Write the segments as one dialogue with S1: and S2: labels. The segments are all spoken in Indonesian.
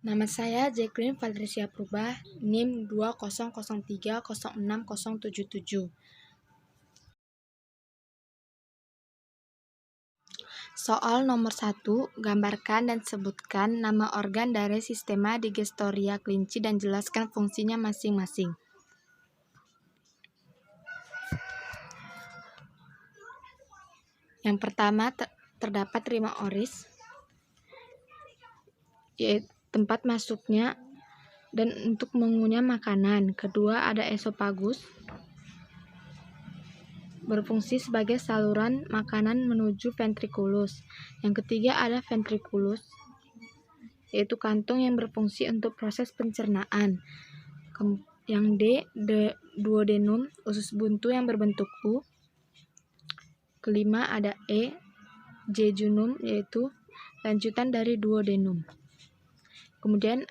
S1: Nama saya Jacqueline Valdresia Purba, NIM 2003060077. Soal nomor 1, gambarkan dan sebutkan nama organ dari sistema Digestoria kelinci dan jelaskan fungsinya masing-masing. Yang pertama, terdapat rima oris, yaitu tempat masuknya dan untuk mengunyah makanan. Kedua, ada esofagus, berfungsi sebagai saluran makanan menuju ventriculus. Yang ketiga, ada ventriculus, yaitu kantung yang berfungsi untuk proses pencernaan. Yang D, duodenum, usus buntu yang berbentuk U. Kelima, ada E, jejunum, yaitu lanjutan dari duodenum. Kemudian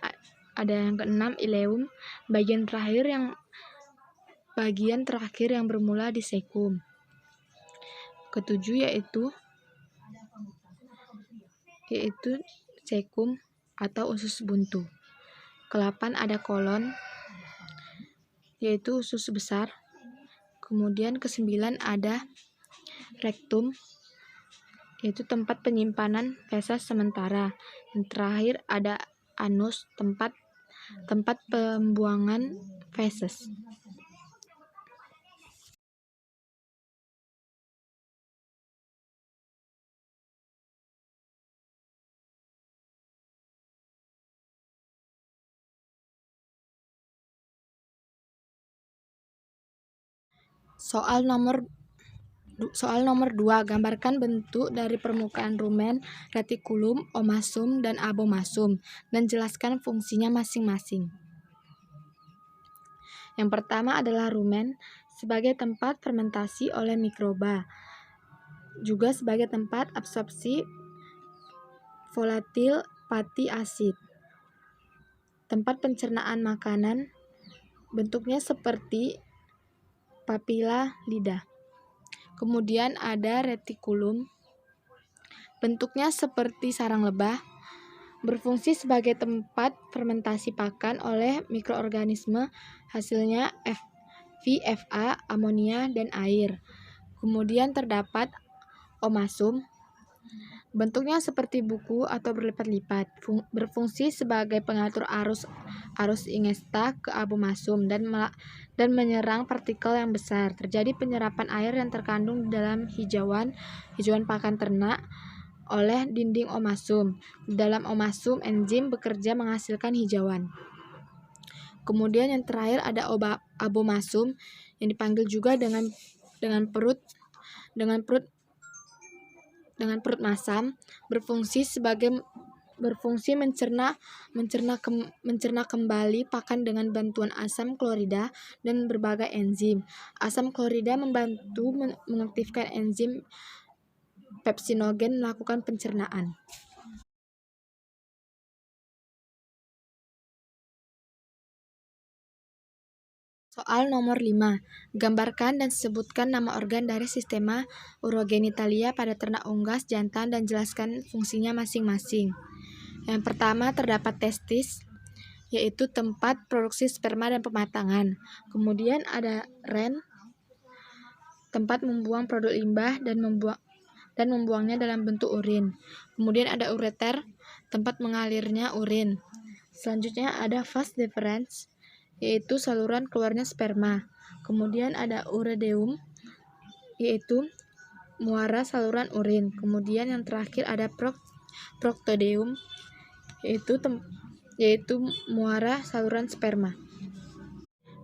S1: ada yang keenam, ileum, bagian terakhir yang bermula di cecum. Ketujuh yaitu cecum atau usus buntu. Ke-8 ada kolon, yaitu usus besar. Kemudian ke-9 ada rektum, yaitu tempat penyimpanan feses sementara. Yang terakhir ada anus, tempat pembuangan feses. Soal nomor 2, gambarkan bentuk dari permukaan rumen, retikulum, omasum, dan abomasum, dan jelaskan fungsinya masing-masing. Yang pertama adalah rumen, sebagai tempat fermentasi oleh mikroba, juga sebagai tempat absorpsi volatil fatty acid. Tempat pencernaan makanan, bentuknya seperti papila lidah. Kemudian ada retikulum, bentuknya seperti sarang lebah, berfungsi sebagai tempat fermentasi pakan oleh mikroorganisme, hasilnya VFA, amonia, dan air. Kemudian terdapat omasum, bentuknya seperti buku atau berlipat-lipat, berfungsi sebagai pengatur arus ingesta ke abomasum dan menyerang partikel yang besar. Terjadi penyerapan air yang terkandung di dalam hijauan pakan ternak oleh dinding omasum. Di dalam omasum, enzim bekerja menghasilkan hijauan. Kemudian yang terakhir ada abomasum, yang dipanggil juga dengan perut masam, berfungsi mencerna kembali pakan dengan bantuan asam klorida dan berbagai enzim. Asam klorida membantu mengaktifkan enzim pepsinogen melakukan pencernaan. Soal nomor 5, gambarkan dan sebutkan nama organ dari sistema urogenitalia pada ternak unggas, jantan, dan jelaskan fungsinya masing-masing. Yang pertama terdapat testis, yaitu tempat produksi sperma dan pematangan. Kemudian ada ren, tempat membuang produk limbah dan membuangnya dalam bentuk urin. Kemudian ada ureter, tempat mengalirnya urin. Selanjutnya ada vas deferens, yaitu saluran keluarnya sperma. Kemudian ada uredeum, yaitu muara saluran urin. Kemudian yang terakhir ada proctodeum, yaitu muara saluran sperma.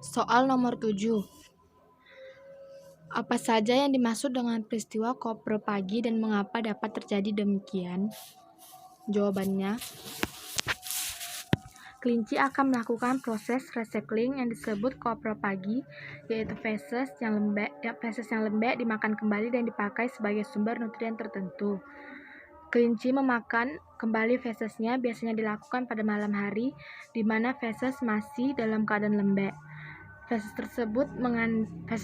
S1: Soal nomor 7, apa saja yang dimaksud dengan peristiwa kopropagi dan mengapa dapat terjadi demikian? Jawabannya, kelinci akan melakukan proses recycling yang disebut kopropagi, yaitu feses yang lembek dimakan kembali dan dipakai sebagai sumber nutrien tertentu. Kelinci memakan kembali fesesnya biasanya dilakukan pada malam hari, di mana feses masih dalam keadaan lembek. Feses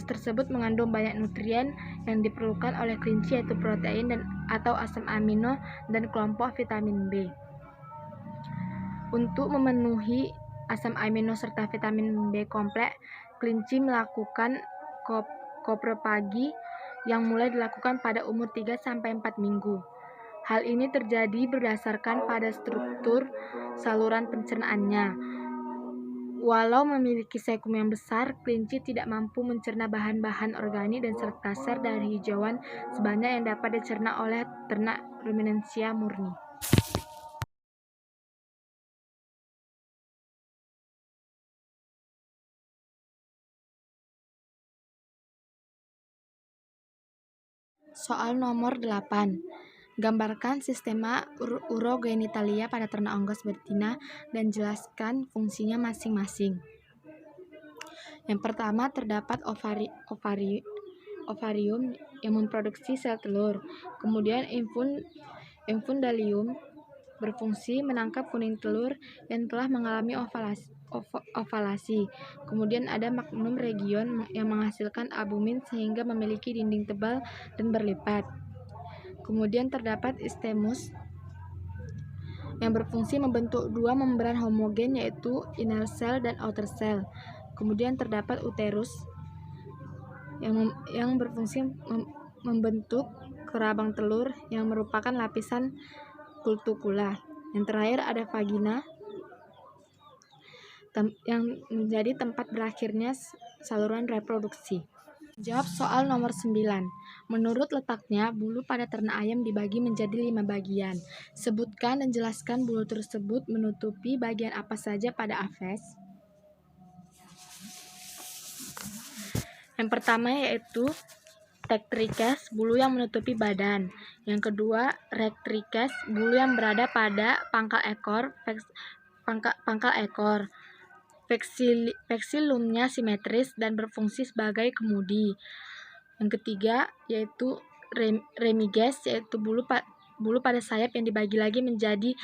S1: tersebut mengandung banyak nutrien yang diperlukan oleh kelinci, yaitu protein atau asam amino dan kelompok vitamin B. Untuk memenuhi asam amino serta vitamin B kompleks, kelinci melakukan kopropagi yang mulai dilakukan pada umur 3-4 minggu. Hal ini terjadi berdasarkan pada struktur saluran pencernaannya. Walau memiliki sekum yang besar, kelinci tidak mampu mencerna bahan-bahan organik dan serat kasar dari hijauan sebanyak yang dapat dicerna oleh ternak ruminansia murni. Soal nomor 8. Gambarkan sistema urogenitalia pada ternak unggas betina dan jelaskan fungsinya masing-masing. Yang pertama, terdapat ovarium yang memproduksi sel telur. Kemudian infundalium berfungsi menangkap kuning telur yang telah mengalami ovalasi. Kemudian ada magnum region yang menghasilkan albumin sehingga memiliki dinding tebal dan berlipat. Kemudian terdapat istemus yang berfungsi membentuk dua membran homogen, yaitu inner cell dan outer cell. Kemudian terdapat uterus yang berfungsi membentuk kerabang telur yang merupakan lapisan kultukula. Yang terakhir ada vagina yang menjadi tempat berakhirnya saluran reproduksi. Jawab soal nomor 9. Menurut letaknya, bulu pada ternak ayam dibagi menjadi 5 bagian. Sebutkan dan jelaskan bulu tersebut menutupi bagian apa saja pada aves. Yang pertama yaitu tectrices, bulu yang menutupi badan. Yang kedua, rectrices, bulu yang berada pada pangkal ekor. Vexillumnya simetris dan berfungsi sebagai kemudi. Yang ketiga yaitu remiges, yaitu bulu pada sayap yang dibagi lagi menjadi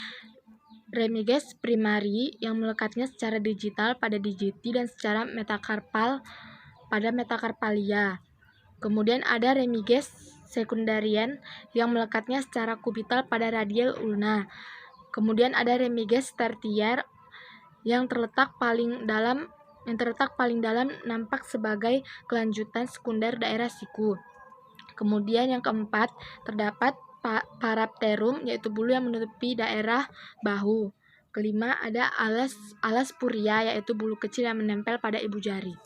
S1: remiges primari yang melekatnya secara digital pada digiti dan secara metakarpal pada metakarpalia. Kemudian ada remiges secundarian yang melekatnya secara kubital pada radial ulna. Kemudian ada remiges tertier yang terletak paling dalam nampak sebagai kelanjutan sekunder daerah siku. Kemudian yang keempat, terdapat parapterum, yaitu bulu yang menutupi daerah bahu. Kelima, ada alas puria, yaitu bulu kecil yang menempel pada ibu jari.